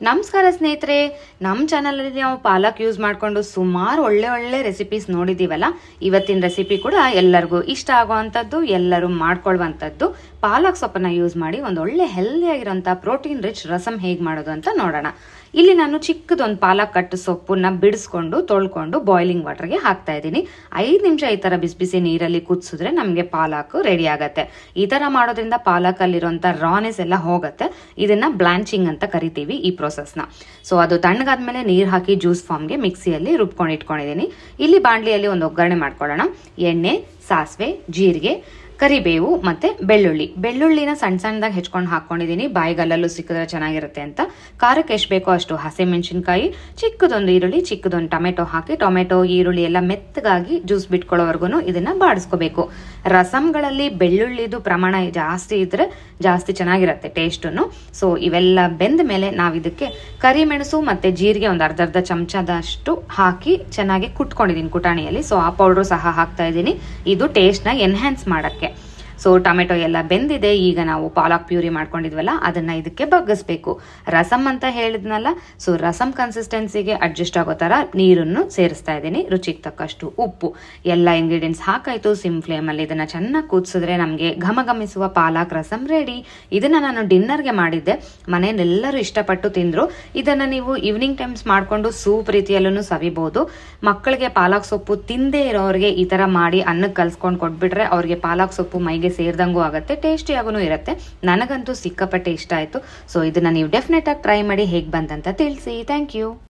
ನಮಸ್ಕಾರ ಸ್ನೇಹಿತರೆ, ನಮ್ಮ ಚಾನಲಲ್ಲಿ ನಾವು ಪಾಲಕ್ ಯೂಸ್ ಮಾಡಿಕೊಂಡು ಸುಮಾರು ಒಳ್ಳೆ ರೆಸಿಪೀಸ್ ನೋಡಿದ್ದೀವಲ್ಲ. ಇವತ್ತಿನ ರೆಸಿಪಿ ಕೂಡ ಎಲ್ಲರಿಗೂ ಇಷ್ಟ ಆಗುವಂಥದ್ದು, ಎಲ್ಲರೂ ಮಾಡ್ಕೊಳ್ಳುವಂಥದ್ದು. ಪಾಲಕ್ ಸೊಪ್ಪನ್ನ ಯೂಸ್ ಮಾಡಿ ಒಂದು ಒಳ್ಳೆ ಹೆಲ್ದಿಯಾಗಿರೋಂಥ ಪ್ರೋಟೀನ್ ರಿಚ್ ರಸಮ್ ಹೇಗೆ ಮಾಡೋದು ಅಂತ ನೋಡೋಣ. ಇಲ್ಲಿ ನಾನು ಚಿಕ್ಕದೊಂದು ಪಾಲಕ್ ಕಟ್ಟು ಸೊಪ್ಪನ್ನ ಬಿಡಿಸ್ಕೊಂಡು ತೊಳ್ಕೊಂಡು ಬಾಯ್ಲಿಂಗ್ ವಾಟರ್ಗೆ ಹಾಕ್ತಾ ಇದ್ದೀನಿ. 5 ನಿಮಿಷ ಈ ಥರ ಬಿಸಿ ನೀರಲ್ಲಿ ಕುದಿಸಿದ್ರೆ ನಮಗೆ ಪಾಲಕ್ ರೆಡಿ ಆಗತ್ತೆ. ಈ ಥರ ಮಾಡೋದ್ರಿಂದ ಪಾಲಕಲ್ಲಿರೋಂಥ ರಾನೆಸ್ ಎಲ್ಲ ಹೋಗುತ್ತೆ. ಇದನ್ನ ಬ್ಲಾಂಚಿಂಗ್ ಅಂತ ಕರಿತೀವಿ ಈ ಪ್ರೊಸೆಸ್ನ. ಸೊ ಅದು ತಣ್ಣಗಾದ್ಮೇಲೆ ನೀರು ಹಾಕಿ ಜ್ಯೂಸ್ ಫಾರ್ಮ್ಗೆ ಮಿಕ್ಸಿಯಲ್ಲಿ ರುಬ್ಕೊಂಡು ಇಟ್ಕೊಂಡಿದ್ದೀನಿ. ಇಲ್ಲಿ ಬಾಣಲಿಯಲ್ಲಿ ಒಂದು ಒಗ್ಗರಣೆ ಮಾಡ್ಕೊಳ್ಳೋಣ. ಎಣ್ಣೆ, ಸಾಸಿವೆ, ಜೀರಿಗೆ, ಕರಿಬೇವು ಮತ್ತೆ ಬೆಳ್ಳುಳ್ಳಿನ ಸಣ್ಣದಾಗಿ ಹೆಚ್ಕೊಂಡು ಹಾಕೊಂಡಿದ್ದೀನಿ. ಬಾಯಿಗಲ್ಲಲ್ಲೂ ಸಿಕ್ಕಿದ್ರೆ ಚೆನ್ನಾಗಿರುತ್ತೆ ಅಂತ. ಖಾರಕ್ಕೆ ಎಷ್ಟು ಬೇಕೋ ಅಷ್ಟು ಹಸಿಮೆಣಸಿನ್ಕಾಯಿ, ಚಿಕ್ಕದೊಂದು ಈರುಳ್ಳಿ, ಚಿಕ್ಕದೊಂದು ಟೊಮೆಟೊ ಹಾಕಿ ಟೊಮೆಟೊ ಈರುಳ್ಳಿ ಎಲ್ಲ ಮೆತ್ತಗಾಗಿ ಜ್ಯೂಸ್ ಬಿಟ್ಕೊಳ್ಳೋವರೆಗೂ ಇದನ್ನ ಬಾಡಿಸ್ಕೋಬೇಕು. ರಸಮ್ಗಳಲ್ಲಿ ಬೆಳ್ಳುಳ್ಳಿದು ಪ್ರಮಾಣ ಜಾಸ್ತಿ ಇದ್ರೆ ಜಾಸ್ತಿ ಚೆನ್ನಾಗಿರುತ್ತೆ ಟೇಸ್ಟನ್ನು. ಸೊ ಇವೆಲ್ಲ ಬೆಂದ ಮೇಲೆ ನಾವು ಇದಕ್ಕೆ ಕರಿಮೆಣಸು ಮತ್ತೆ ಜೀರಿಗೆ ಒಂದು ಅರ್ಧ ಚಮಚದಷ್ಟು ಹಾಕಿ ಚೆನ್ನಾಗಿ ಕುಟ್ಕೊಂಡಿದ್ದೀನಿ ಕುಟಾಣಿಯಲ್ಲಿ. ಸೊ ಆ ಪೌಡ್ರು ಸಹ ಹಾಕ್ತಾ ಇದ್ದೀನಿ, ಇದು ಟೇಸ್ಟ್ನ ಎನ್ಹ್ಯಾನ್ಸ್ ಮಾಡಕ್ಕೆ. ಸೊ ಟೊಮೆಟೊ ಎಲ್ಲ ಬೆಂದಿದೆ. ಈಗ ನಾವು ಪಾಲಕ್ ಪ್ಯೂರಿ ಮಾಡ್ಕೊಂಡಿದ್ವಲ್ಲ ಅದನ್ನ ಇದಕ್ಕೆ ಬಗ್ಗಿಸ್ಬೇಕು. ರಸಮ್ ಅಂತ ಹೇಳಿದ್ನಲ್ಲ, ಸೊ ರಸಮ್ ಕನ್ಸಿಸ್ಟೆನ್ಸಿಗೆ ಅಡ್ಜಸ್ಟ್ ಆಗೋ ತರ ನೀರನ್ನು ಸೇರಿಸ್ತಾ ಇದ್ದೀನಿ. ರುಚಿಗೆ ತಕ್ಕಷ್ಟು ಉಪ್ಪು, ಎಲ್ಲ ಇಂಗ್ರೀಡಿಯೆಂಟ್ಸ್ ಹಾಕಾಯ್ತು. ಸಿಮ್ ಫ್ಲೇಮಲ್ಲಿ ಇದನ್ನ ಚೆನ್ನಾಗಿ ಕುದಿಸಿದ್ರೆ ನಮಗೆ ಘಮಘಮಿಸುವ ಪಾಲಕ್ ರಸಮ್ ರೆಡಿ. ಇದನ್ನ ನಾನು ಡಿನ್ನರ್ಗೆ ಮಾಡಿದ್ದೆ, ಮನೆಯಲ್ಲೆಲ್ಲರೂ ಇಷ್ಟಪಟ್ಟು ತಿಂದ್ರು. ಇದನ್ನ ನೀವು ಈವ್ನಿಂಗ್ ಟೈಮ್ಸ್ ಮಾಡ್ಕೊಂಡು ಸೂಪ್ ರೀತಿಯಲ್ಲೂ ಸವಿಬಹುದು. ಮಕ್ಕಳಿಗೆ ಪಾಲಕ್ ಸೊಪ್ಪು ತಿಂದೇ ಇರೋರಿಗೆ ಈ ತರ ಮಾಡಿ ಅನ್ನಕ್ಕೆ ಕಲ್ಸ್ಕೊಂಡು ಕೊಟ್ಬಿಟ್ರೆ ಅವ್ರಿಗೆ ಪಾಲಕ್ ಸೊಪ್ಪು ಮೈಗೆ ಸೇರ್ದಂಗೂ ಆಗುತ್ತೆ, ಟೇಸ್ಟಿಯಾಗೂ ಇರುತ್ತೆ. ನನಗಂತೂ ಸಿಕ್ಕಾಪಟ್ಟೆ ಇಷ್ಟ ಆಯ್ತು. ಸೊ ಇದನ್ನ ನೀವು ಡೆಫಿನೆಟ್ ಆಗಿ ಟ್ರೈ ಮಾಡಿ ಹೇಗೆ ಬಂದಂತ ತಿಳಿಸಿ. Thank you.